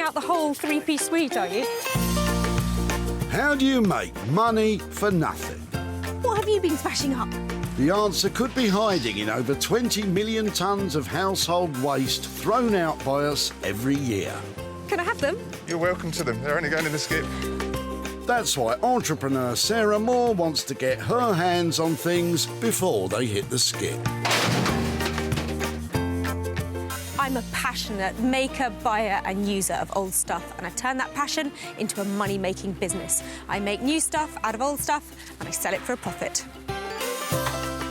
out the whole three-piece suite, are you? How do you make money for nothing? What have you been smashing up? The answer could be hiding in over 20 million tonnes of household waste thrown out by us every year. Can I have them? You're welcome to them. They're only going in the skip. That's why entrepreneur Sarah Moore wants to get her hands on things before they hit the skip. I'm a passionate maker, buyer and user of old stuff, and I turn that passion into a money-making business. I make new stuff out of old stuff and I sell it for a profit.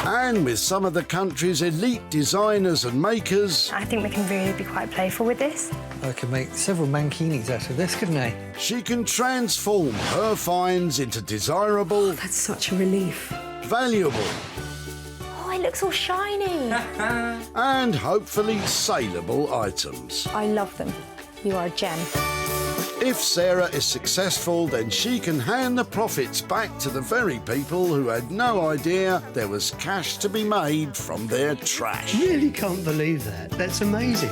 And with some of the country's elite designers and makers, I think we can really be quite playful with this. I could make several mankinis out of this, couldn't I? she can transform her finds into desirable, That's such a relief. valuable Oh, it looks all shiny. and hopefully saleable items. I love them. You are a gem. If Sarah is successful, then she can hand the profits back to the very people who had no idea there was cash to be made from their trash. Really can't believe that. That's amazing.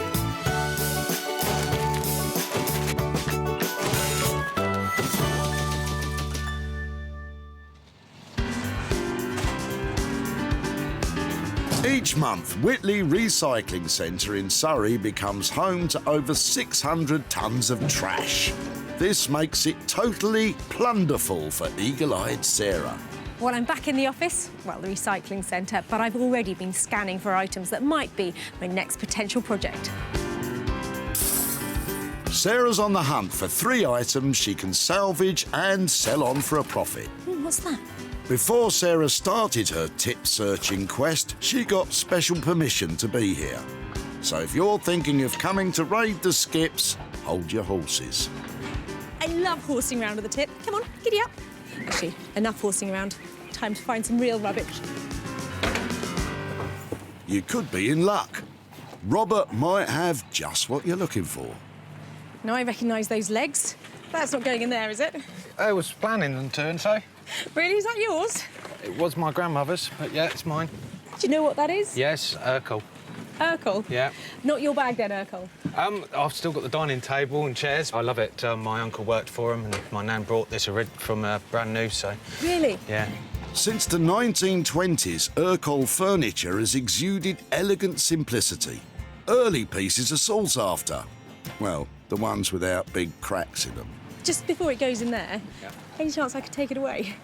Each month, Whitley Recycling Centre in Surrey becomes home to over 600 tonnes of trash. This makes it totally plunderful for eagle-eyed Sarah. Well, I'm back in the office, well, the recycling centre, but I've already been scanning for items that might be my next potential project. Sarah's on the hunt for 3 items she can salvage and sell on for a profit. What's that? Before Sarah started her tip-searching quest, she got special permission to be here. So if you're thinking of coming to raid the skips, hold your horses. I love horsing around at the tip. Come on, giddy up. Actually, enough horsing around. Time to find some real rubbish. You could be in luck. Robert might have just what you're looking for. Now I recognise those legs. That's not going in there, is it? I was planning on doing so. Really? Is that yours? It was my grandmother's, but yeah, it's mine. Do you know what that is? Yes, Ercol. Ercol? Yeah. Not your bag then, Ercol? I've still got the dining table and chairs. I love it. My uncle worked for him, and my nan brought this from brand new, so... Really? Yeah. Since the 1920s, Ercol furniture has exuded elegant simplicity. Early pieces are sought after. Well, the ones without big cracks in them. Just before it goes in there, Yeah. any chance I could take it away?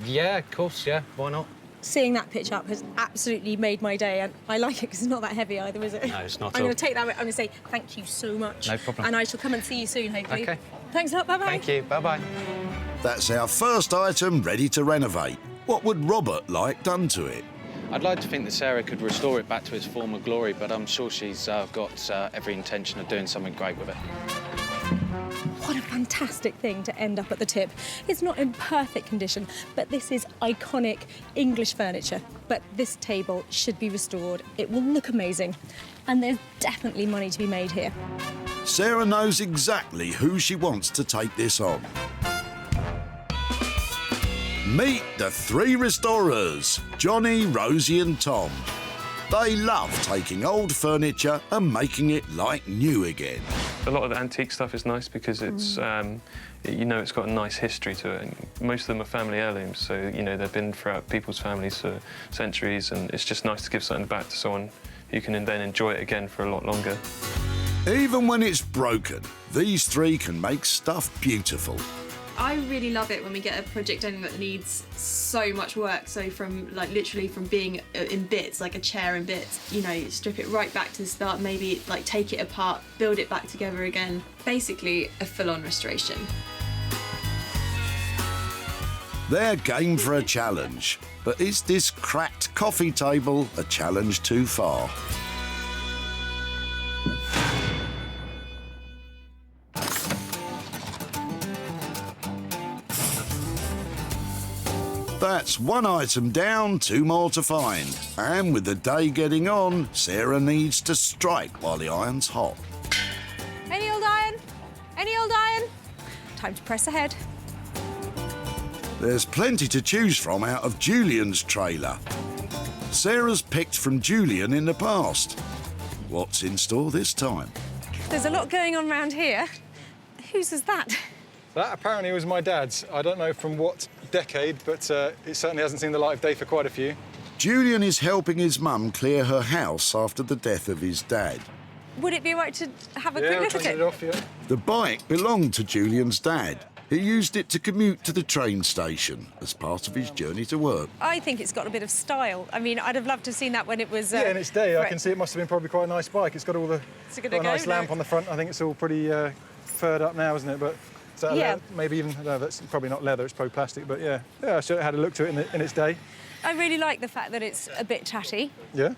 Yeah, of course, yeah. Why not? Seeing that pitch up has absolutely made my day, and I like it because it's not that heavy either, is it? No, it's not I'm at all. going to take that away. I'm going to say thank you so much. No problem. And I shall come and see you soon, hopefully. OK. Thanks a lot. Bye-bye. Thank you. Bye-bye. That's our first item ready to renovate. What would Robert like done to it? I'd like to think that Sarah could restore it back to its former glory, but I'm sure she's got every intention of doing something great with it. What a fantastic thing to end up at the tip. It's not in perfect condition, but this is iconic English furniture. But this table should be restored. It will look amazing. And there's definitely money to be made here. Sarah knows exactly who she wants to take this on. Meet the 3 restorers, Johnny, Rosie and Tom. They love taking old furniture and making it like new again. A lot of the antique stuff is nice because it's, you know, it's got a nice history to it. And most of them are family heirlooms, so, you know, they've been throughout people's families for centuries, and it's just nice to give something back to someone who can then enjoy it again for a lot longer. Even when it's broken, these 3 can make stuff beautiful. I really love it when we get a project done that needs so much work. So from literally from being in bits, like a chair in bits, you know, strip it right back to the start, maybe like take it apart, build it back together again. Basically a full-on restoration. They're game for a challenge, but is this cracked coffee table a challenge too far? That's 1 item down, 2 more to find. And with the day getting on, Sarah needs to strike while the iron's hot. Any old iron? Any old iron? Time to press ahead. There's plenty to choose from out of Julian's trailer. Sarah's picked from Julian in the past. What's in store this time? There's a lot going on around here. Whose is that? That apparently was my dad's. I don't know from what decade, but it certainly hasn't seen the light of day for quite a few. Julian is helping his mum clear her house after the death of his dad. Would it be all right to have a Yeah, quick I'll look try at and get it? it off, yeah. The bike belonged to Julian's dad. He used it to commute to the train station as part of his journey to work. I think it's got a bit of style. I mean, I'd have loved to have seen that when it was... Yeah, in its day, I right. can see it must have been probably quite a nice bike. It's got all the Is it gonna got a go? nice lamp No. on the front. I think it's all pretty furred up now, isn't it? But is that Yeah. leather? Maybe even no, that's probably not leather. It's probably plastic. But yeah, I should have had a look to it in its day. I really like the fact that it's a bit tatty. Yeah,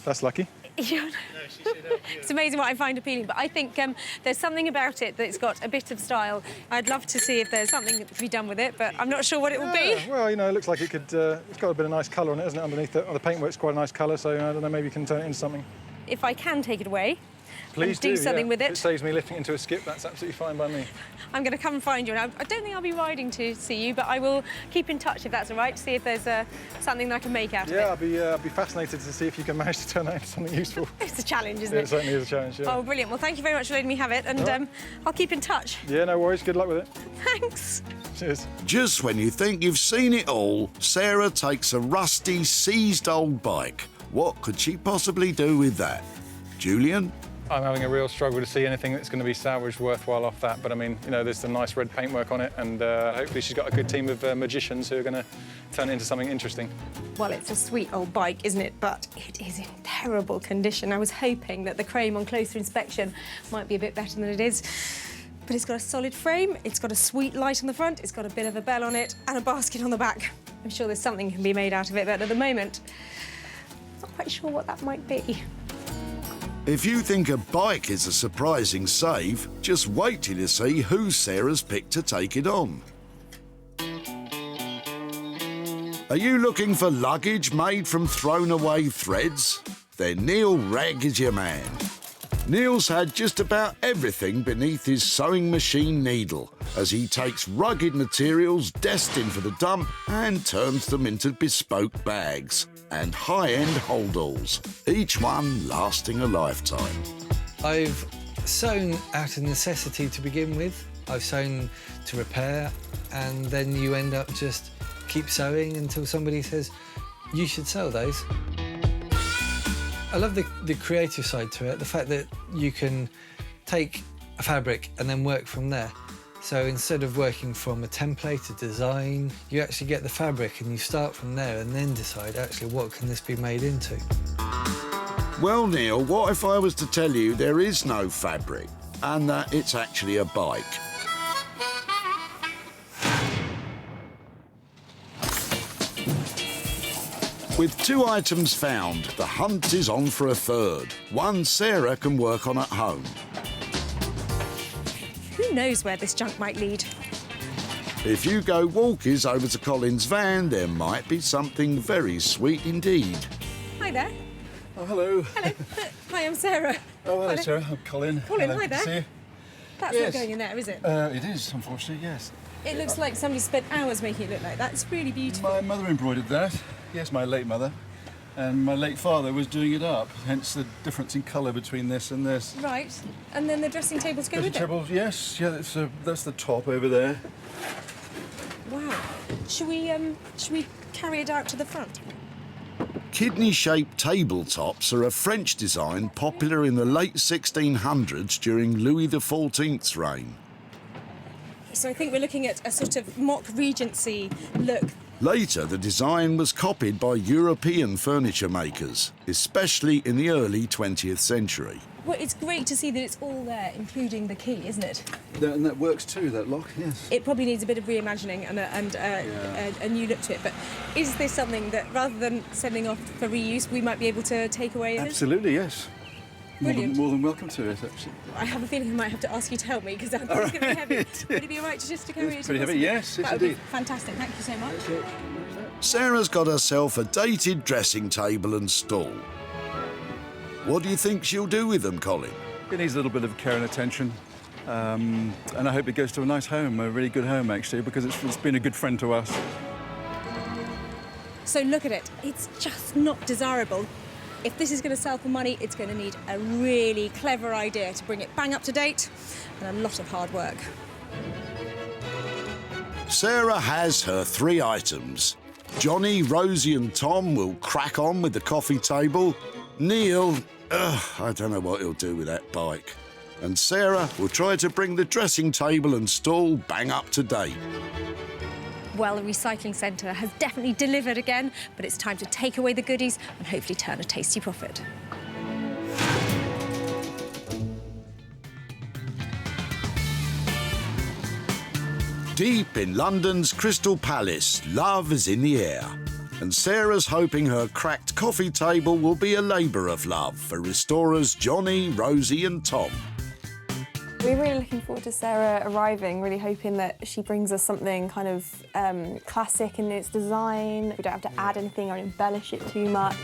that's lucky. It's amazing what I find appealing, but I think there's something about it that's got a bit of style. I'd love to see if there's something to be done with it, but I'm not sure what it will be. Well, you know, it looks like it could. It's got a bit of nice colour on it, isn't it? Underneath the paintwork's quite a nice colour, so I don't know. Maybe you can turn it into something. If I can take it away, Please do something yeah. with it. If it saves me lifting into a skip, that's absolutely fine by me. I'm going to come and find you. And I don't think I'll be riding to see you, but I will keep in touch if that's all right, to see if there's something that I can make out Yeah, of it. I'll be fascinated to see if you can manage to turn that into something useful. It's a challenge, isn't Yeah, it? it certainly is a challenge. Yeah. Oh, brilliant. Well, thank you very much for letting me have it, and I'll keep in touch. Yeah, no worries. Good luck with it. Thanks. Cheers. Just when you think you've seen it all, Sarah takes a rusty, seized old bike. What could she possibly do with that? Julian? I'm having a real struggle to see anything that's going to be salvaged worthwhile off that. But I mean, you know, there's some nice red paintwork on it, and hopefully she's got a good team of magicians who are going to turn it into something interesting. Well, it's a sweet old bike, isn't it? But it is in terrible condition. I was hoping that the chrome on closer inspection might be a bit better than it is. But it's got a solid frame, it's got a sweet light on the front, it's got a bit of a bell on it, and a basket on the back. I'm sure there's something can be made out of it, but at the moment, I'm not quite sure what that might be. If you think a bike is a surprising save, just wait till you see who Sarah's picked to take it on. Are you looking for luggage made from thrown away threads? Then Neil Ragg is your man. Neil's had just about everything beneath his sewing machine needle as he takes rugged materials destined for the dump and turns them into bespoke bags and high-end holdalls, each one lasting a lifetime. I've sewn out of necessity to begin with. I've sewn to repair, and then you end up just keep sewing until somebody says, you should sell those. I love the creative side to it, the fact that you can take a fabric and then work from there. So instead of working from a template, a design, you actually get the fabric and you start from there and then decide, actually, what can this be made into? Well, Neil, what if I was to tell you there is no fabric and that it's actually a bike? With 2 items found, the hunt is on for a third. One Sarah can work on at home. Who knows where this junk might lead? If you go walkies over to Colin's van, there might be something very sweet indeed. Hi there. Oh, hello. Hello. Hi, I'm Sarah. Oh, hello, Sarah. I'm Colin. Colin, Hello, hi good to there. see you. That's Yes. not going in there, is it? It is, unfortunately, yes. It looks like somebody spent hours making it look like that. It's really beautiful. My mother embroidered that. Yes, my late mother. And my late father was doing it up, hence the difference in colour between this and this. Right. And then the dressing tables go Dressing with tables, yes. Yeah, that's the top over there. it. Wow. Should we carry it out to the front? Kidney-shaped tabletops are a French design popular in the late 1600s during Louis XIV's reign. So I think we're looking at a sort of mock Regency look. Later, the design was copied by European furniture makers, especially in the early 20th century. Well, it's great to see that it's all there, including the key, isn't it? And that works too, that lock, yes. It probably needs a bit of reimagining and a new look to it. But is this something that, rather than sending off for reuse, we might be able to take away? Absolutely, yes. Brilliant. More than welcome to it, actually. I have a feeling I might have to ask you to help me because it's going to be heavy. Would it be all right to carry it? Pretty heavy, yes, That would be indeed. fantastic. Thank you so much. Sarah's got herself a dated dressing table and stool. What do you think she'll do with them, Colin? It needs a little bit of care and attention. And I hope it goes to a nice home, a really good home, actually, because it's been a good friend to us. So look at it. It's just not desirable. If this is going to sell for money, it's going to need a really clever idea to bring it bang up to date and a lot of hard work. Sarah has her 3 items. Johnny, Rosie and Tom will crack on with the coffee table. Neil, I don't know what he'll do with that bike. And Sarah will try to bring the dressing table and stall bang up to date. Well, the recycling centre has definitely delivered again, but it's time to take away the goodies and hopefully turn a tasty profit. Deep in London's Crystal Palace, love is in the air. And Sarah's hoping her cracked coffee table will be a labour of love for restorers Johnny, Rosie and Tom. We're really looking forward to Sarah arriving, really hoping that she brings us something kind of classic in its design. We don't have to add anything or embellish it too much.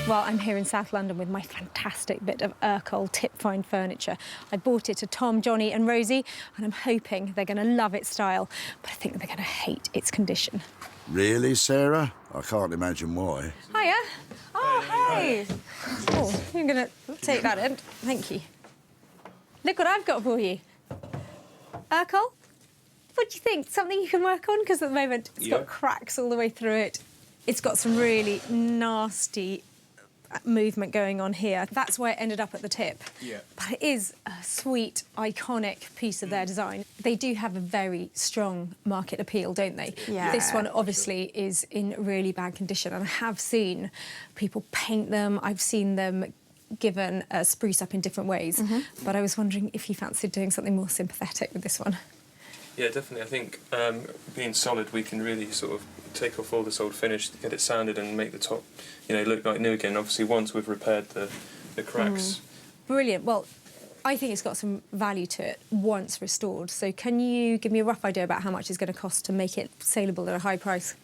Well, I'm here in South London with my fantastic bit of Ercol tip-fine furniture. I bought it to Tom, Johnny and Rosie, and I'm hoping they're going to love its style, but I think they're going to hate its condition. Really, Sarah? I can't imagine why. Hiya. Oh, hey. Oh, you're going to take that in. Thank you. Look what I've got for you. Ercol, what do you think? Something you can work on? Because at the moment it's got cracks all the way through it. It's got some really nasty movement going on here. That's why it ended up at the tip. Yeah. But it is a sweet, iconic piece of their design. They do have a very strong market appeal, don't they? Yeah. This one obviously is in really bad condition, and I have seen people paint them. I've seen them given a spruce up in different ways. But I was wondering if you fancied doing something more sympathetic with this one. Yeah, definitely. I think being solid, we can really sort of take off all this old finish, get it sanded and make the top, look like new again. Obviously, once we've repaired the cracks. Brilliant. Well, I think it's got some value to it once restored. So can you give me a rough idea about how much it's going to cost to make it saleable at a high price?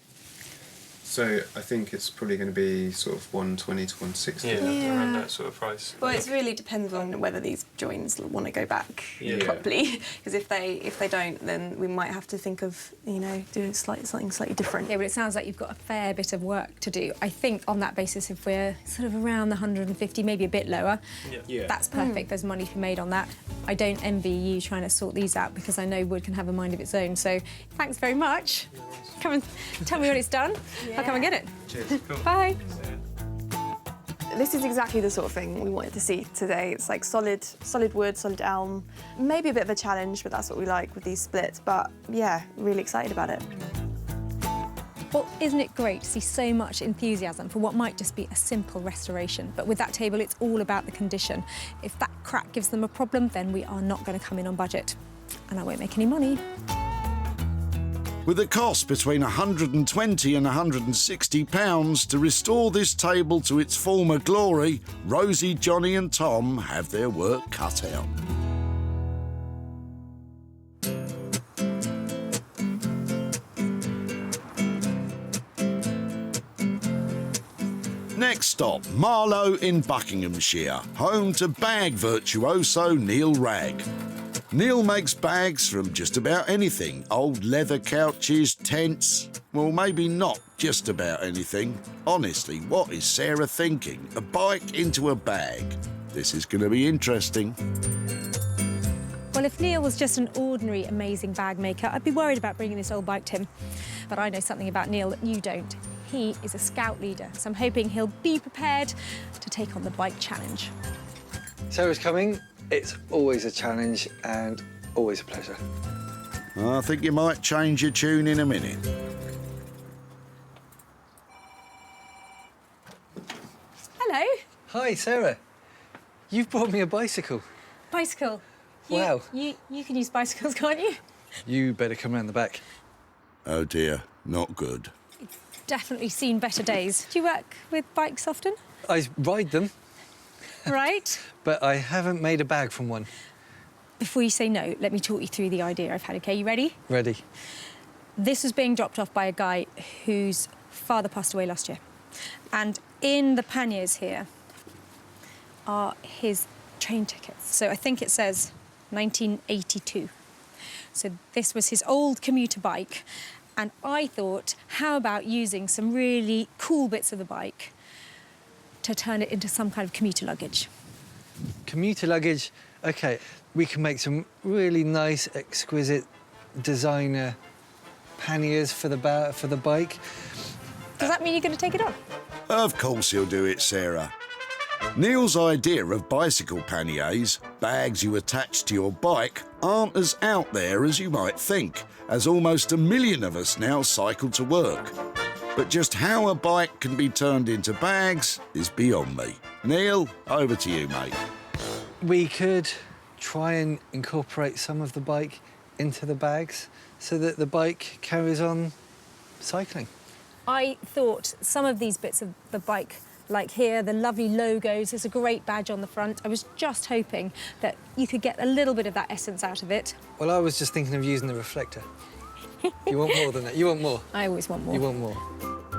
So I think it's probably going to be sort of 120 to 160. Yeah, around that sort of price. Well, it really depends on whether these joins want to go back properly. Because if they don't, then we might have to think of doing something slightly different. Yeah, but it sounds like you've got a fair bit of work to do. I think on that basis, if we're sort of around the 150, maybe a bit lower, that's perfect. There's money to be made on that. I don't envy you trying to sort these out because I know wood can have a mind of its own. So thanks very much. Come and tell me when it's done. I'll come and get it. Cheers. Cool. Bye. This is exactly the sort of thing we wanted to see today. It's like solid wood, solid elm. Maybe a bit of a challenge, but that's what we like with these splits. But yeah, really excited about it. Well, isn't it great to see so much enthusiasm for what might just be a simple restoration? But with that table, it's all about the condition. If that crack gives them a problem, then we are not going to come in on budget. And I won't make any money. With a cost between £120 and £160 to restore this table to its former glory, Rosie, Johnny and Tom have their work cut out. Next stop, Marlow in Buckinghamshire, home to bag virtuoso Neil Ragg. Neil makes bags from just about anything. Old leather couches, tents. Well, maybe not just about anything. Honestly, what is Sarah thinking? A bike into a bag. This is going to be interesting. Well, if Neil was just an ordinary, amazing bag maker, I'd be worried about bringing this old bike to him. But I know something about Neil that you don't. He is a scout leader, so I'm hoping he'll be prepared to take on the bike challenge. Sarah's coming. It's always a challenge and always a pleasure. I think you might change your tune in a minute. Hello. Hi, Sarah. You've brought me a bicycle. Bicycle. Wow. You can use bicycles, can't you? You better come round the back. Oh dear, not good. Definitely seen better days. Do you work with bikes often? I ride them. Right. But I haven't made a bag from one. Before you say no, let me talk you through the idea I've had, OK? You ready? Ready. This was being dropped off by a guy whose father passed away last year. And in the panniers here are his train tickets. So I think it says 1982. So this was his old commuter bike. And I thought, how about using some really cool bits of the bike to turn it into some kind of commuter luggage. Commuter luggage, OK. We can make some really nice, exquisite designer panniers for the bike. Does that mean you're going to take it on? Of course he'll do it, Sarah. Neil's idea of bicycle panniers, bags you attach to your bike, aren't as out there as you might think, as almost 1 million of us now cycle to work. But just how a bike can be turned into bags is beyond me. Neil, over to you, mate. We could try and incorporate some of the bike into the bags so that the bike carries on cycling. I thought some of these bits of the bike, like here, the lovely logos, there's a great badge on the front. I was just hoping that you could get a little bit of that essence out of it. Well, I was just thinking of using the reflector. You want more than that? You want more? I always want more. You want more?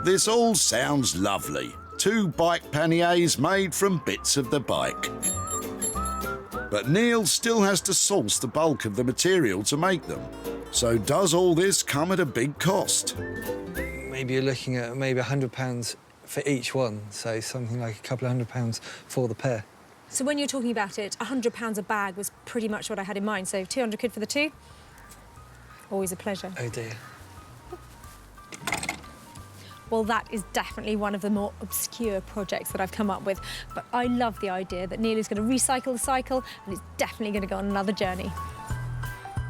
This all sounds lovely. 2 bike panniers made from bits of the bike. But Neil still has to source the bulk of the material to make them. So does all this come at a big cost? Maybe you're looking at maybe £100 for each one, so something like a couple of £100 for the pair. So when you're talking about it, £100 a bag was pretty much what I had in mind, so 200 quid for the 2? Always a pleasure. Oh dear. Well, that is definitely one of the more obscure projects that I've come up with, but I love the idea that Neil is going to recycle the cycle and is definitely going to go on another journey.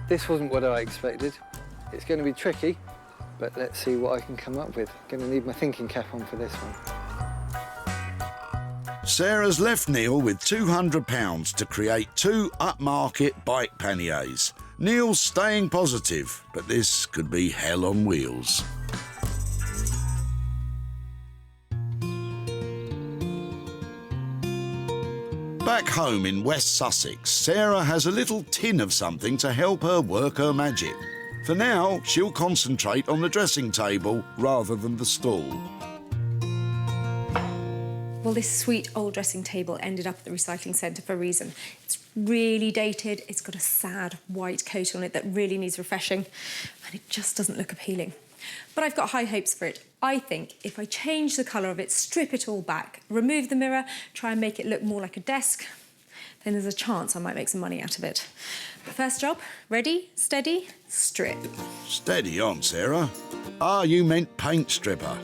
This wasn't what I expected. It's going to be tricky, but let's see what I can come up with. Going to need my thinking cap on for this one. Sarah's left Neil with £200 to create 2 upmarket bike panniers. Neil's staying positive, but this could be hell on wheels. Back home in West Sussex, Sarah has a little tin of something to help her work her magic. For now, she'll concentrate on the dressing table rather than the stall. Well, this sweet old dressing table ended up at the recycling centre for a reason. It's really dated, it's got a sad white coat on it that really needs refreshing, and it just doesn't look appealing. But I've got high hopes for it. I think if I change the colour of it, strip it all back, remove the mirror, try and make it look more like a desk, then there's a chance I might make some money out of it. First job, ready, steady, strip. Steady on, Sarah. Ah, you meant paint stripper.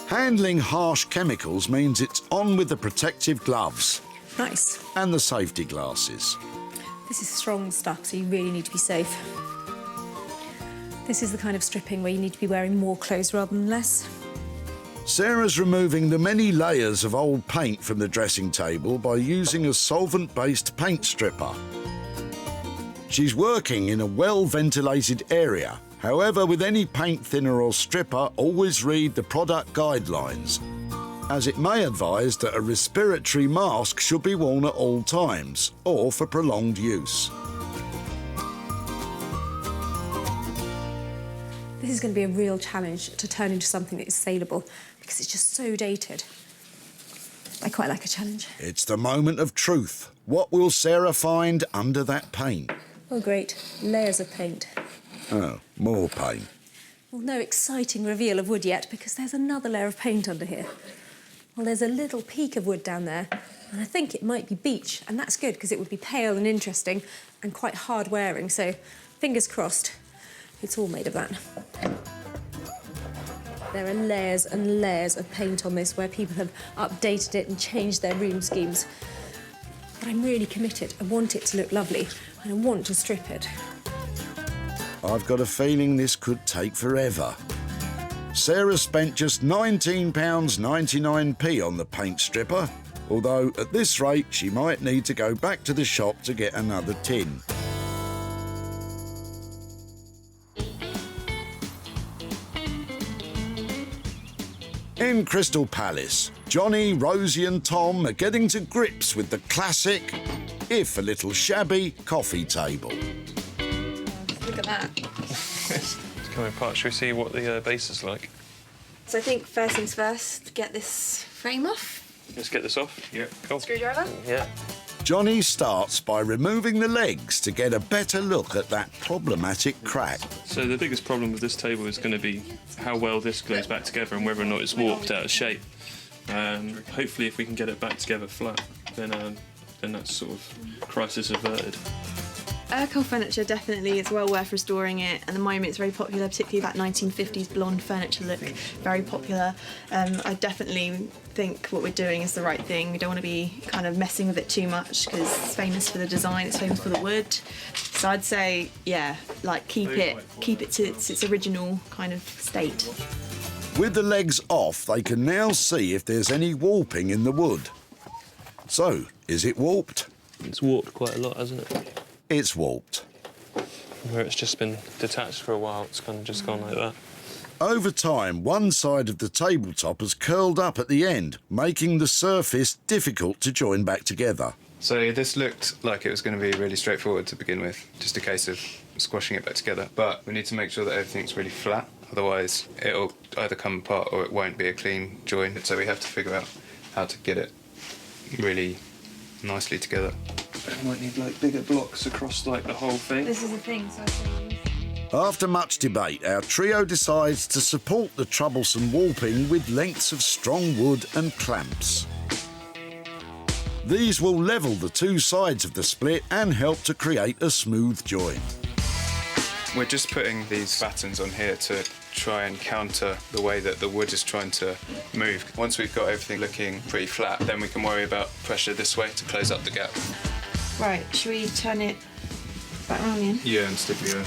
Handling harsh chemicals means it's on with the protective gloves. Nice. And the safety glasses. This is strong stuff, so you really need to be safe. This is the kind of stripping where you need to be wearing more clothes rather than less. Sarah's removing the many layers of old paint from the dressing table by using a solvent-based paint stripper. She's working in a well-ventilated area. However, with any paint thinner or stripper, always read the product guidelines, as it may advise that a respiratory mask should be worn at all times, or for prolonged use. This is going to be a real challenge to turn into something that is saleable, because it's just so dated. I quite like a challenge. It's the moment of truth. What will Sarah find under that paint? Oh, great. Layers of paint. Oh, more paint. Well, no exciting reveal of wood yet, because there's another layer of paint under here. Well, there's a little peak of wood down there, and I think it might be beech, and that's good, because it would be pale and interesting and quite hard-wearing, so fingers crossed. It's all made of that. There are layers and layers of paint on this where people have updated it and changed their room schemes. But I'm really committed. I want it to look lovely, and I want to strip it. I've got a feeling this could take forever. Sarah spent just £19.99 on the paint stripper, although at this rate she might need to go back to the shop to get another tin. In Crystal Palace, Johnny, Rosie and Tom are getting to grips with the classic, if a little shabby, coffee table. Look at that. It's coming apart. Should we see what the base is like? So I think first things first, get this frame off. Let's get this off. Yeah, cool. Screwdriver. Yeah. Johnny starts by removing the legs to get a better look at that problematic crack. So the biggest problem with this table is going to be how well this glues back together and whether or not it's warped out of shape. Hopefully, if we can get it back together flat, then that's sort of crisis averted. Ercol furniture definitely is well worth restoring it. At the moment it's very popular, particularly that 1950s blonde furniture look, very popular. I definitely think what we're doing is the right thing. We don't want to be kind of messing with it too much because it's famous for the design, it's famous for the wood. So I'd say, yeah, like keep it to its original kind of state. With the legs off, they can now see if there's any warping in the wood. So, is it warped? It's warped quite a lot, hasn't it? It's warped. Where it's just been detached for a while, it's kind of just gone like that. Over time, one side of the tabletop has curled up at the end, making the surface difficult to join back together. So this looked like it was going to be really straightforward to begin with, just a case of squashing it back together. But we need to make sure that everything's really flat, otherwise it'll either come apart or it won't be a clean join. So we have to figure out how to get it really nicely together. We might need like bigger blocks across like the whole thing. This is the thing, so I say After much debate, our trio decides to support the troublesome warping with lengths of strong wood and clamps. These will level the two sides of the split and help to create a smooth join. We're just putting these battens on here to try and counter the way that the wood is trying to move. Once we've got everything looking pretty flat, then we can worry about pressure this way to close up the gap. Right, should we turn it back round again? Yeah, and stick the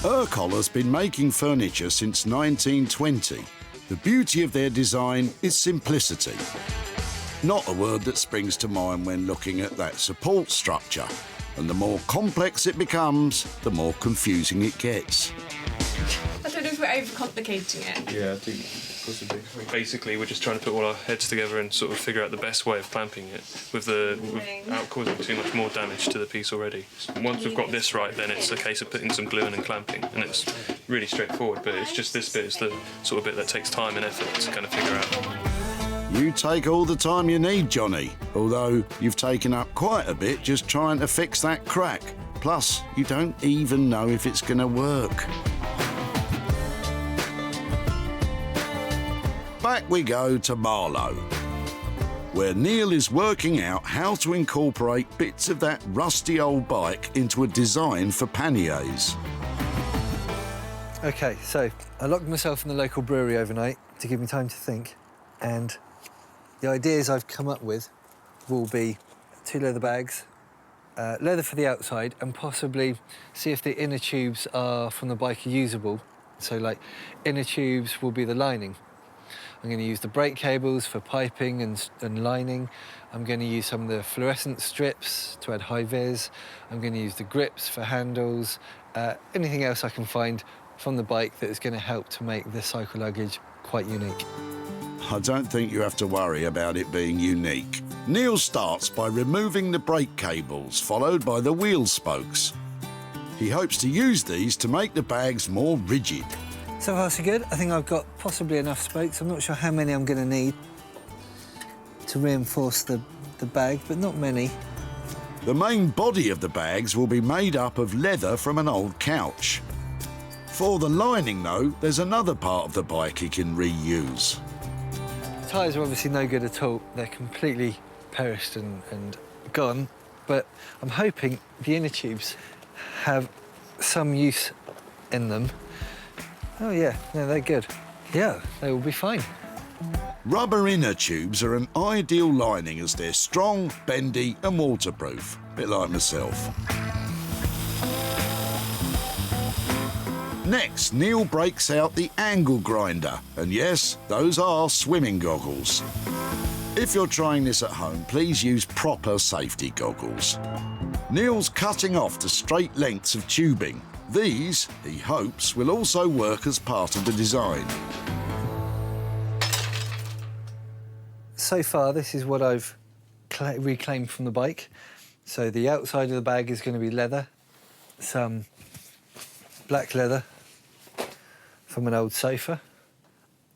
Ercol has been making furniture since 1920. The beauty of their design is simplicity. Not a word that springs to mind when looking at that support structure. And the more complex it becomes, the more confusing it gets. I don't know if we're overcomplicating it. Yeah, I think possibly. Basically, we're just trying to put all our heads together and sort of figure out the best way of clamping it without causing too much more damage to the piece already. Once we've got this right, then it's a case of putting some glue in and clamping, and it's really straightforward, but it's just this bit is the sort of bit that takes time and effort to kind of figure out. You take all the time you need, Johnny, although you've taken up quite a bit just trying to fix that crack. Plus, you don't even know if it's going to work. Back we go to Marlow, where Neil is working out how to incorporate bits of that rusty old bike into a design for panniers. OK, so I locked myself in the local brewery overnight to give me time to think, and the ideas I've come up with will be 2 leather bags, leather for the outside, and possibly see if the inner tubes are from the bike are usable. So, like, inner tubes will be the lining. I'm going to use the brake cables for piping and lining. I'm going to use some of the fluorescent strips to add high vis. I'm going to use the grips for handles. Anything else I can find from the bike that is going to help to make this cycle luggage quite unique. I don't think you have to worry about it being unique. Neil starts by removing the brake cables, followed by the wheel spokes. He hopes to use these to make the bags more rigid. So far so good. I think I've got possibly enough spokes. I'm not sure how many I'm going to need to reinforce the bag, but not many. The main body of the bags will be made up of leather from an old couch. For the lining, though, there's another part of the bike he can reuse. Tyres are obviously no good at all. They're completely perished and gone, but I'm hoping the inner tubes have some use in them. Oh yeah, no, they're good. Yeah, they will be fine. Rubber inner tubes are an ideal lining as they're strong, bendy and waterproof, a bit like myself. Next, Neil breaks out the angle grinder, and yes, those are swimming goggles. If you're trying this at home, please use proper safety goggles. Neil's cutting off the straight lengths of tubing. These, he hopes, will also work as part of the design. So far, this is what I've reclaimed from the bike. So the outside of the bag is going to be leather, some black leather from an old sofa,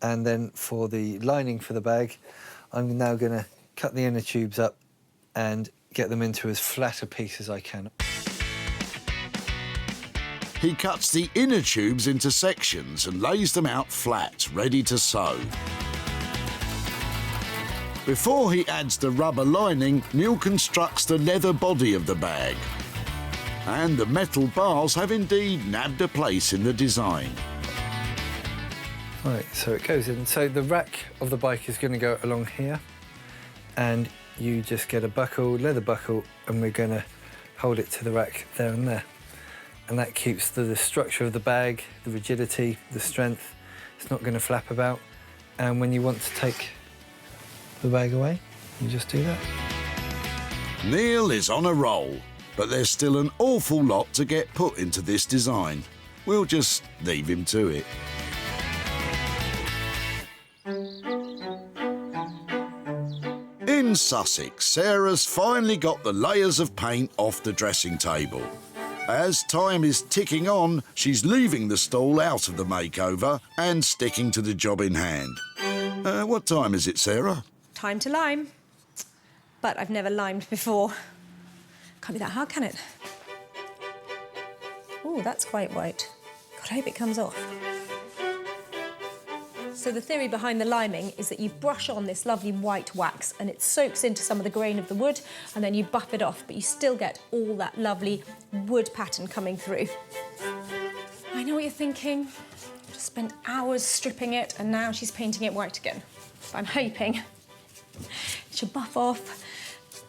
and then for the lining for the bag, I'm now going to cut the inner tubes up and get them into as flat a piece as I can. He cuts the inner tubes into sections and lays them out flat, ready to sew. Before he adds the rubber lining, Neil constructs the leather body of the bag. And the metal bars have indeed nabbed a place in the design. Right, so it goes in. So the rack of the bike is going to go along here, and you just get a buckle, leather buckle, and we're going to hold it to the rack there and there. And that keeps the structure of the bag, the rigidity, the strength. It's not going to flap about. And when you want to take the bag away, you just do that. Neil is on a roll, but there's still an awful lot to get put into this design. We'll just leave him to it. In Sussex, Sarah's finally got the layers of paint off the dressing table. As time is ticking on, she's leaving the stall out of the makeover and sticking to the job in hand. What time is it, Sarah? Time to lime. But I've never limed before. Can't be that hard, can it? Oh, that's quite white. God, I hope it comes off. So the theory behind the liming is that you brush on this lovely white wax and it soaks into some of the grain of the wood, and then you buff it off, but you still get all that lovely wood pattern coming through. I know what you're thinking. Just spent hours stripping it and now she's painting it white again. But I'm hoping it should buff off,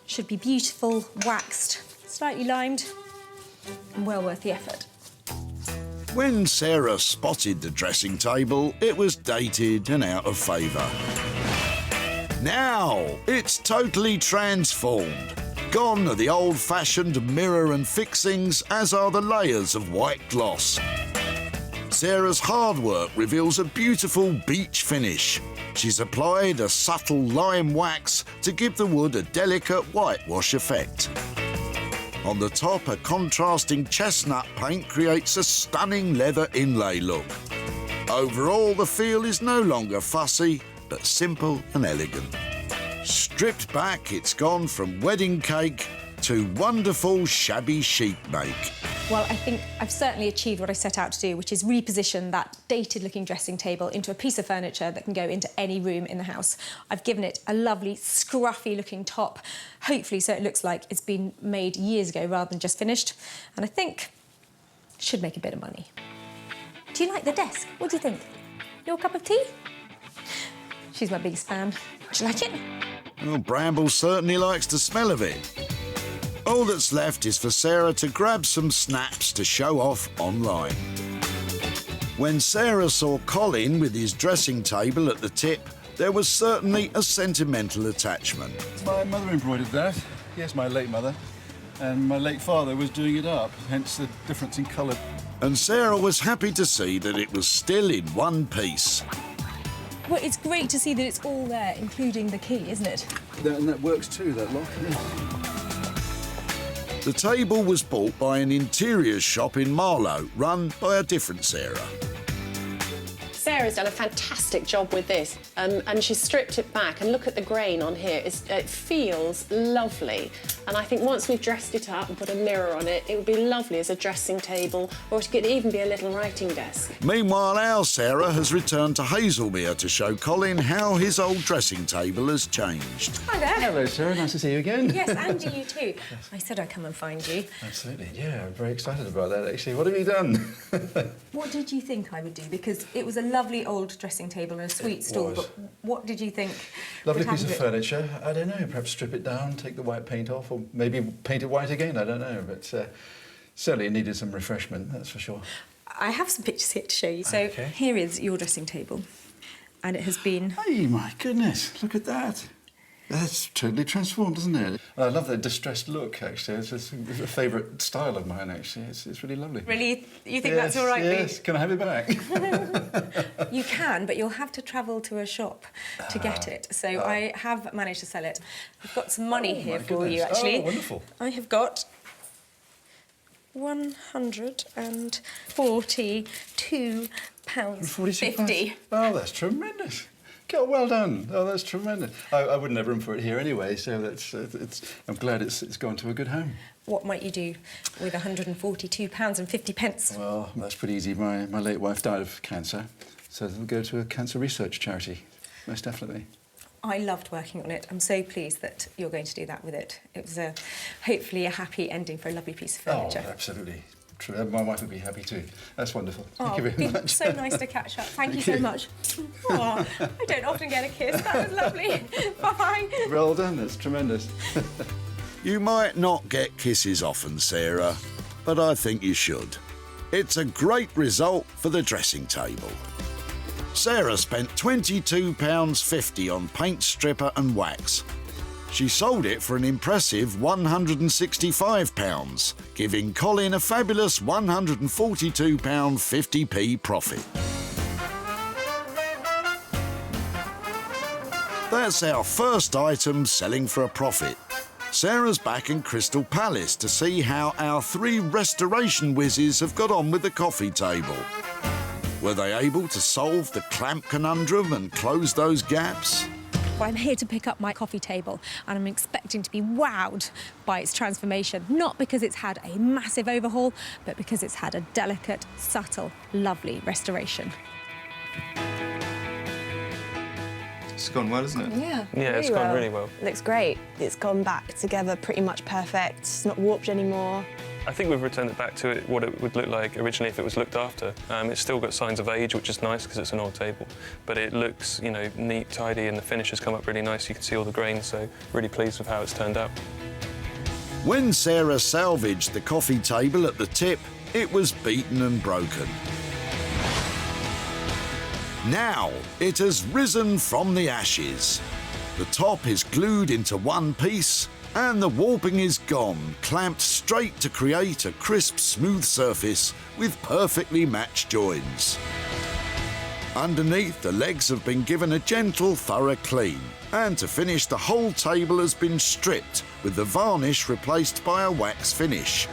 should be beautiful, waxed, slightly limed, and well worth the effort. When Sarah spotted the dressing table, it was dated and out of favour. Now, it's totally transformed. Gone are the old-fashioned mirror and fixings, as are the layers of white gloss. Sarah's hard work reveals a beautiful beach finish. She's applied a subtle lime wax to give the wood a delicate whitewash effect. On the top, a contrasting chestnut paint creates a stunning leather inlay look. Overall, the feel is no longer fussy, but simple and elegant. Stripped back, it's gone from wedding cake to wonderful shabby chic make. Well, I think I've certainly achieved what I set out to do, which is reposition that dated-looking dressing table into a piece of furniture that can go into any room in the house. I've given it a lovely, scruffy-looking top, hopefully so it looks like it's been made years ago rather than just finished. And I think it should make a bit of money. Do you like the desk? What do you think? Your cup of tea? She's my biggest fan. Do you like it? Well, Bramble certainly likes the smell of it. All that's left is for Sarah to grab some snaps to show off online. When Sarah saw Colin with his dressing table at the tip, there was certainly a sentimental attachment. My mother embroidered that. Yes, my late mother. And my late father was doing it up, hence the difference in colour. And Sarah was happy to see that it was still in one piece. Well, it's great to see that it's all there, including the key, isn't it? And that works too, that lock. Yeah. The table was bought by an interiors shop in Marlow, run by a different Sarah. Sarah's done a fantastic job with this, and she's stripped it back, and look at the grain on here. It feels lovely, and I think once we've dressed it up and put a mirror on it, it would be lovely as a dressing table, or it could even be a little writing desk. Meanwhile, our Sarah has returned to Hazelmere to show Colin how his old dressing table has changed. Hi there. Hello, Sarah. Nice to see you again. Yes, and you too. I said I'd come and find you. Absolutely. Yeah, I'm very excited about that, actually. What have you done? What did you think I would do? Because it was a lovely old dressing table and a sweet stall, but what did you think? Lovely piece of furniture. I don't know, perhaps strip it down, take the white paint off, or maybe paint it white again, I don't know. But certainly it needed some refreshment, that's for sure. I have some pictures here to show you. So here is your dressing table, and it has been... Hey, my goodness, look at that. That's totally transformed, isn't it? I love that distressed look, actually. It's a favourite style of mine, actually. It's really lovely. Really? You think that's all right? Yes, can I have it back? You can, but you'll have to travel to a shop to get it. So I have managed to sell it. I've got some money here for you, actually. Oh, wonderful. I have got £142.50. Oh, that's tremendous. God, well done. Oh, that's tremendous. I wouldn't have room for it here anyway, so I'm glad it's gone to a good home. What might you do with £142.50? Well, that's pretty easy. My late wife died of cancer, so it'll go to a cancer research charity, most definitely. I loved working on it. I'm so pleased that you're going to do that with it. It was hopefully a happy ending for a lovely piece of furniture. Oh, absolutely. True. My wife would be happy too. That's wonderful. Thank you it's very been much. so nice to catch up. Thank you so much. Oh, I don't often get a kiss. That was lovely. Bye. Well done. That's tremendous. You might not get kisses often, Sarah, but I think you should. It's a great result for the dressing table. Sarah spent £22.50 on paint stripper and wax. She sold it for an impressive £165, giving Colin a fabulous £142.50p profit. That's our first item selling for a profit. Sarah's back in Crystal Palace to see how our 3 restoration whizzes have got on with the coffee table. Were they able to solve the clamp conundrum and close those gaps? Well, I'm here to pick up my coffee table and I'm expecting to be wowed by its transformation, not because it's had a massive overhaul, but because it's had a delicate, subtle, lovely restoration. It's gone well, isn't it? Yeah, It's gone really well. It looks great. It's gone back together pretty much perfect. It's not warped anymore. I think we've returned it back to what it would look like originally if it was looked after. It's still got signs of age, which is nice because it's an old table, but it looks, neat, tidy, and the finish has come up really nice. You can see all the grains, so really pleased with how it's turned out. When Sarah salvaged the coffee table at the tip, it was beaten and broken. Now it has risen from the ashes. The top is glued into one piece, and the warping is gone, clamped straight to create a crisp, smooth surface with perfectly matched joins. Underneath, the legs have been given a gentle, thorough clean, and to finish, the whole table has been stripped, with the varnish replaced by a wax finish.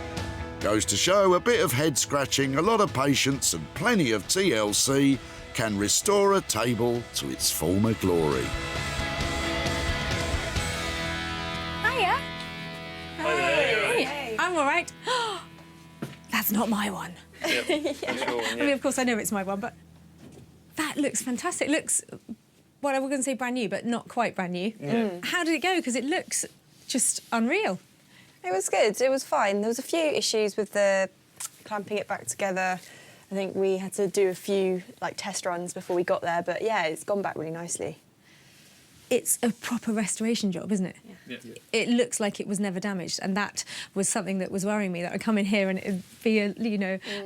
Goes to show a bit of head scratching, a lot of patience, and plenty of TLC can restore a table to its former glory. Hiya. Hey. I'm all right. That's not my one. Yep, that's your one, I mean, of course, I know it's my one, but that looks fantastic. It looks, well, I was going to say brand new, but not quite brand new. How did it go? Because it looks just unreal. It was good. It was fine. There was a few issues with the clamping it back together. I think we had to do a few test runs before we got there, but yeah, it's gone back really nicely. It's a proper restoration job, isn't it? Yeah. It looks like it was never damaged, and that was something that was worrying me, that I'd come in here and it'd be a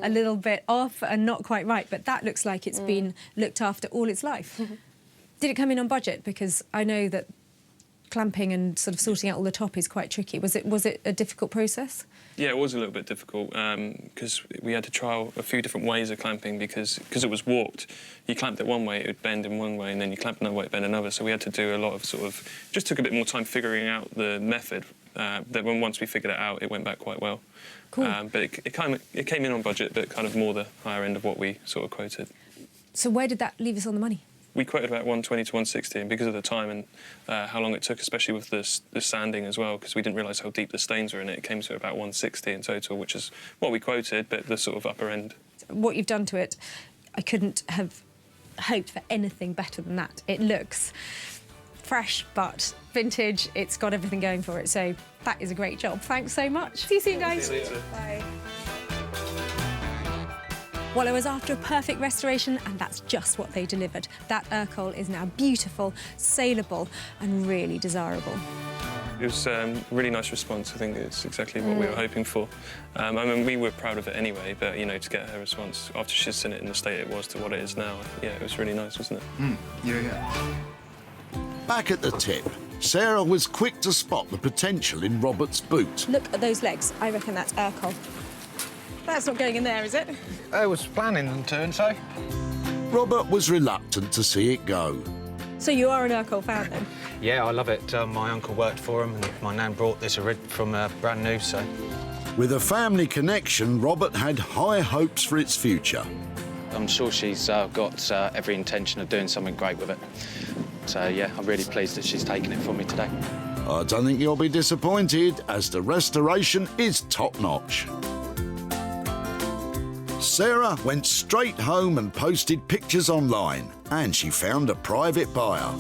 little bit off and not quite right, but that looks like it's been looked after all its life. Did it come in on budget? Because I know that clamping and sort of sorting out all the top is quite tricky. Was it a difficult process? Yeah, it was a little bit difficult because we had to trial a few different ways of clamping because it was warped. You clamped it one way, it would bend in one way, and then you clamped another way, it bend another. So we had to do a lot of just took a bit more time figuring out the method. That once we figured it out, it went back quite well. Cool. But it came in on budget, but kind of more the higher end of what we sort of quoted. So where did that leave us on the money? We quoted about 120 to 160, and because of the time and how long it took, especially with the sanding as well, because we didn't realise how deep the stains were in it, it came to about 160 in total, which is what we quoted, but the sort of upper end. What you've done to it, I couldn't have hoped for anything better than that. It looks fresh but vintage. It's got everything going for it, so that is a great job. Thanks so much. See you soon, guys. See you later. Bye. Well, I was after a perfect restoration, and that's just what they delivered. That Ercol is now beautiful, saleable, and really desirable. It was a really nice response. I think it's exactly what we were hoping for. I mean, we were proud of it anyway, but, to get her response after she's seen it in the state it was to what it is now, yeah, it was really nice, wasn't it? Yeah. Back at the tip, Sarah was quick to spot the potential in Robert's boot. Look at those legs. I reckon that's Ercol. That's not going in there, is it? I was planning on doing so. Robert was reluctant to see it go. So you are an Ercol fan, then? Yeah, I love it. My uncle worked for him, and my nan brought this from brand new, so... With a family connection, Robert had high hopes for its future. I'm sure she's got every intention of doing something great with it. So, yeah, I'm really pleased that she's taken it from me today. I don't think you'll be disappointed, as the restoration is top-notch. Sarah went straight home and posted pictures online, and she found a private buyer.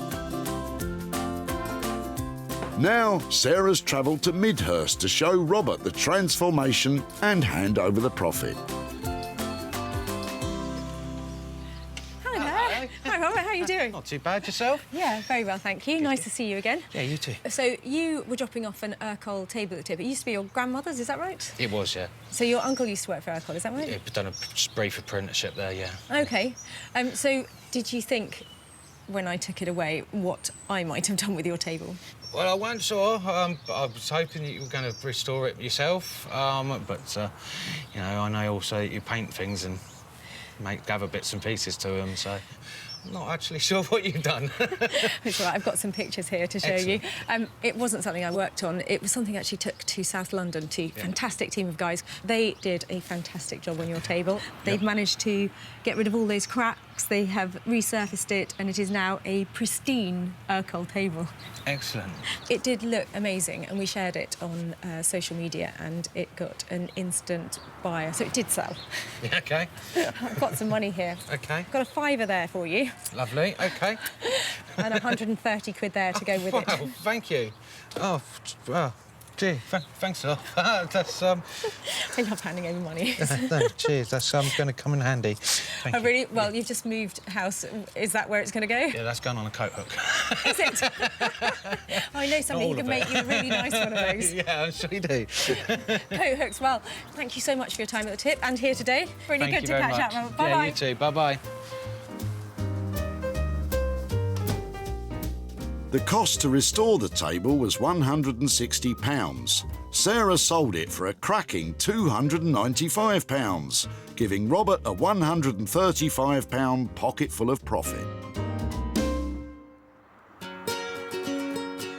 Now, Sarah's travelled to Midhurst to show Robert the transformation and hand over the profit. Hi, Robert, how are you doing? Not too bad, yourself? Yeah, very well, thank you. Nice to see you again. Yeah, you too. So you were dropping off an Ercol tabletop. It used to be your grandmother's, is that right? It was, yeah. So your uncle used to work for Ercol, is that right? Yeah, done a brief apprenticeship there, yeah. OK. So did you think, when I took it away, what I might have done with your table? Well, I weren't sure. I was hoping that you were going to restore it yourself, but, you know, I know also that you paint things and gather bits and pieces to them, so I'm not actually sure what you've done. It's all right, I've got some pictures here to show you. It wasn't something I worked on. It was something I actually took to South London to a fantastic team of guys. They did a fantastic job on your table. They've managed to get rid of all those cracks. They have resurfaced it, and it is now a pristine Ercol table. Excellent. It did look amazing, and we shared it on social media, and it got an instant buyer, so it did sell. Yeah, OK. I've got some money here. OK. Got a £5 there for you. Lovely, OK. And 130 quid there to go with it. Wow, thank you. Oh, well, gee, thanks a lot. That's, I love handing over money. no, cheers, that's going to come in handy. Thank you. Really? Well, you've just moved house. Is that where it's going to go? Yeah, that's going on a coat hook. Is it? I know somebody who can make you a really nice one of those. Yeah, I'm sure you do. Coat hooks. Well, thank you so much for your time at the tip and here today. Really Thank good you to very catch much. up, Robert. Bye-bye. Yeah, you too. Bye-bye. The cost to restore the table was £160. Sarah sold it for a cracking £295, giving Robert a £135 pocketful of profit.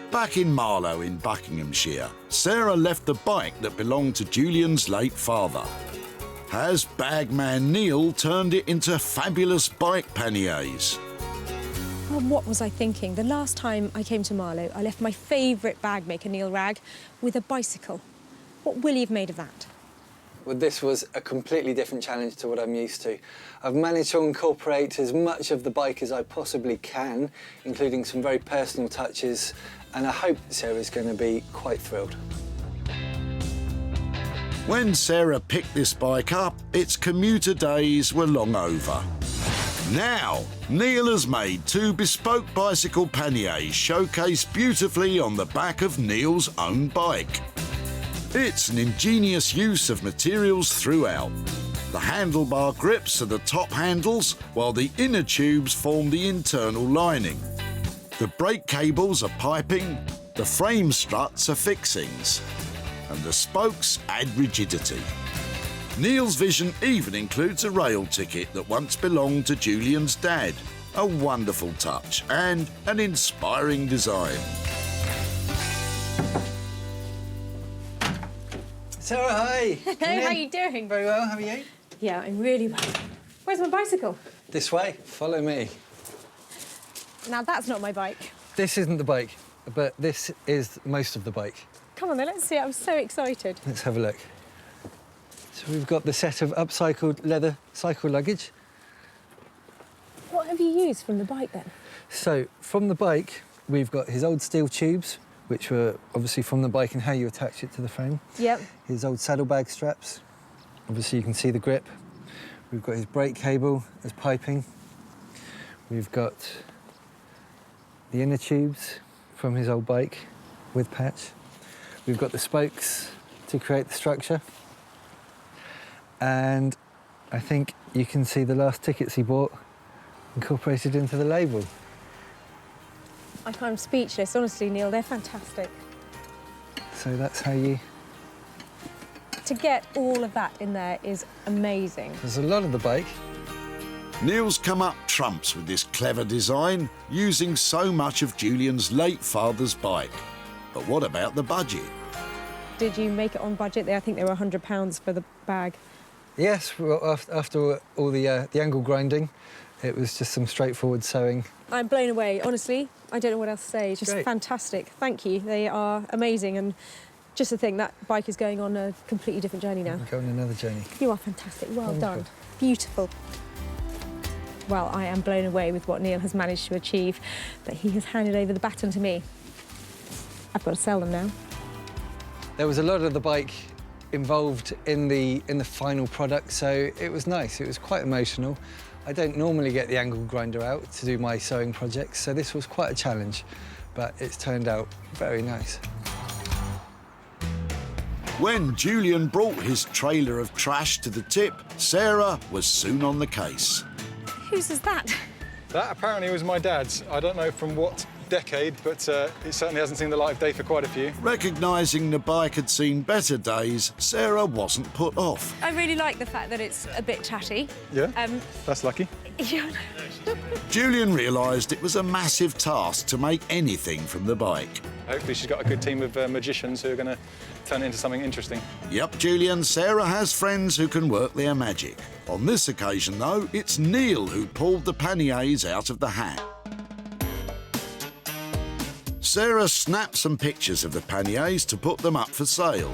Back in Marlow in Buckinghamshire, Sarah left the bike that belonged to Julian's late father. Has bagman Neil turned it into fabulous bike panniers? Well, what was I thinking? The last time I came to Marlow, I left my favourite bag maker, Neil Ragg, with a bicycle. What will you have made of that? Well, this was a completely different challenge to what I'm used to. I've managed to incorporate as much of the bike as I possibly can, including some very personal touches, and I hope Sarah's going to be quite thrilled. When Sarah picked this bike up, its commuter days were long over. Now, Neil has made 2 bespoke bicycle panniers showcased beautifully on the back of Neil's own bike. It's an ingenious use of materials throughout. The handlebar grips are the top handles, while the inner tubes form the internal lining. The brake cables are piping, the frame struts are fixings, and the spokes add rigidity. Neil's vision even includes a rail ticket that once belonged to Julian's dad. A wonderful touch and an inspiring design. Sarah, hi. Hello, how are you doing? Very well, how are you? Yeah, I'm really well. Where's my bicycle? This way, follow me. Now, that's not my bike. This isn't the bike, but this is most of the bike. Come on then, let's see. I'm so excited. Let's have a look. So we've got the set of upcycled leather cycle luggage. What have you used from the bike then? So from the bike, we've got his old steel tubes, which were obviously from the bike and how you attach it to the frame. Yep. His old saddlebag straps. Obviously you can see the grip. We've got his brake cable as piping. We've got the inner tubes from his old bike with patch. We've got the spokes to create the structure. And I think you can see the last tickets he bought incorporated into the label. I'm speechless, honestly, Neil. They're fantastic. So that's how you... To get all of that in there is amazing. There's a lot of the bike. Neil's come up trumps with this clever design, using so much of Julian's late father's bike. But what about the budget? Did you make it on budget? I think they were £100 for the bag. Yes, well, after all the angle grinding, it was just some straightforward sewing. I'm blown away, honestly. I don't know what else to say. It's just Great. fantastic. Thank you. They are amazing. And just to think that bike is going on a completely different journey now. We're going on another journey. You are fantastic. Well Wonderful. done. Beautiful. Well, I am blown away with what Neil has managed to achieve, but he has handed over the baton to me. I've got to sell them now. There was a lot of the bike involved in the final product, so it was nice. It was quite emotional. I don't normally get the angle grinder out to do my sewing projects, so this was quite a challenge, but it's turned out very nice. When Julian brought his trailer of trash to the tip, Sarah was soon on the case. Whose is that? That apparently was my dad's. I don't know from what decade, but it certainly hasn't seen the light of day for quite a few. Recognising the bike had seen better days, Sarah wasn't put off. I really like the fact that it's a bit chatty. Yeah, that's lucky. Yeah. Julian realised it was a massive task to make anything from the bike. Hopefully she's got a good team of magicians who are going to turn it into something interesting. Yep, Julian, Sarah has friends who can work their magic. On this occasion, though, it's Neil who pulled the panniers out of the hat. Sarah snapped some pictures of the panniers to put them up for sale.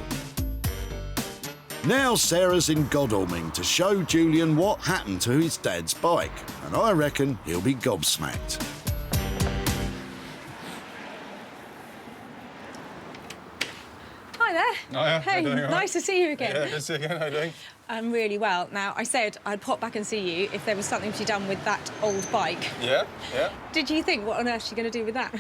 Now Sarah's in Godalming to show Julian what happened to his dad's bike, and I reckon he'll be gobsmacked. Hi there. Oh, yeah. Hey, How you doing, all right? nice to see you again. Yeah, good to see you again. How you doing? I'm really well. Now, I said I'd pop back and see you if there was something to be done with that old bike. Yeah, yeah. Did you think, what on earth are you going to do with that?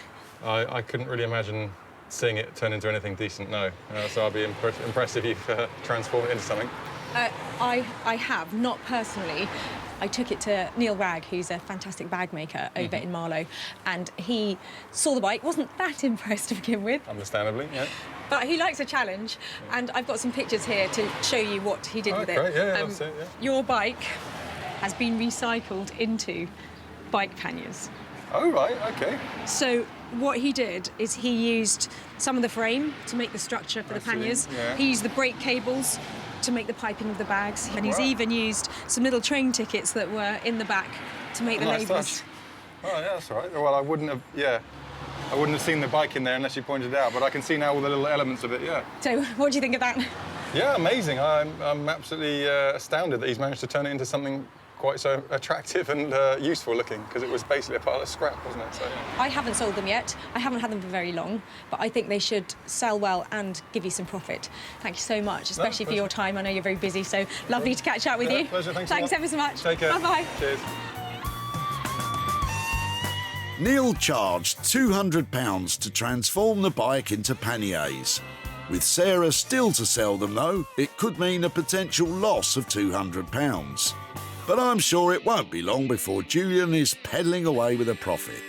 I couldn't really imagine seeing it turn into anything decent, no. So I'd be impressed if you've transformed it into something. I have, not personally. I took it to Neil Ragg, who's a fantastic bag maker over in Marlow, and he saw the bike, wasn't that impressed to begin with. Understandably, yeah. But he likes a challenge, and I've got some pictures here to show you what he did with it. Great, yeah, that's it, yeah. Your bike has been recycled into bike panniers. Oh, right, OK. So what he did is he used some of the frame to make the structure for the panniers. Yeah. He used the brake cables to make the piping of the bags, and he's even used some little train tickets that were in the back to make the Nice labels. touch. Oh, yeah, that's all right. Well, I wouldn't have seen the bike in there unless you pointed it out, but I can see now all the little elements of it, yeah. So what do you think of that? Yeah, amazing. I'm absolutely astounded that he's managed to turn it into something quite so attractive and useful looking, because it was basically a pile of scrap, wasn't it? So, yeah. I haven't sold them yet. I haven't had them for very long, but I think they should sell well and give you some profit. Thank you so much, especially for your time. I know you're very busy, so lovely to catch up with you. Pleasure, thanks ever so much. Take care. Bye-bye. Cheers. Neil charged £200 to transform the bike into panniers. With Sarah still to sell them, though, it could mean a potential loss of £200. But I'm sure it won't be long before Julian is pedalling away with a profit.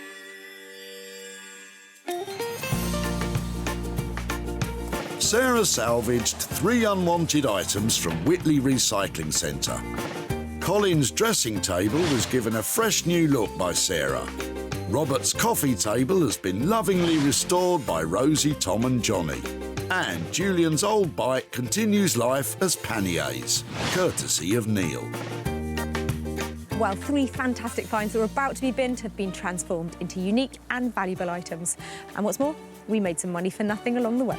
Sarah salvaged 3 unwanted items from Whitley Recycling Centre. Colin's dressing table was given a fresh new look by Sarah. Robert's coffee table has been lovingly restored by Rosie, Tom and Johnny. And Julian's old bike continues life as panniers, courtesy of Neil. Well, 3 fantastic finds that were about to be binned have been transformed into unique and valuable items. And what's more, we made some money for nothing along the way.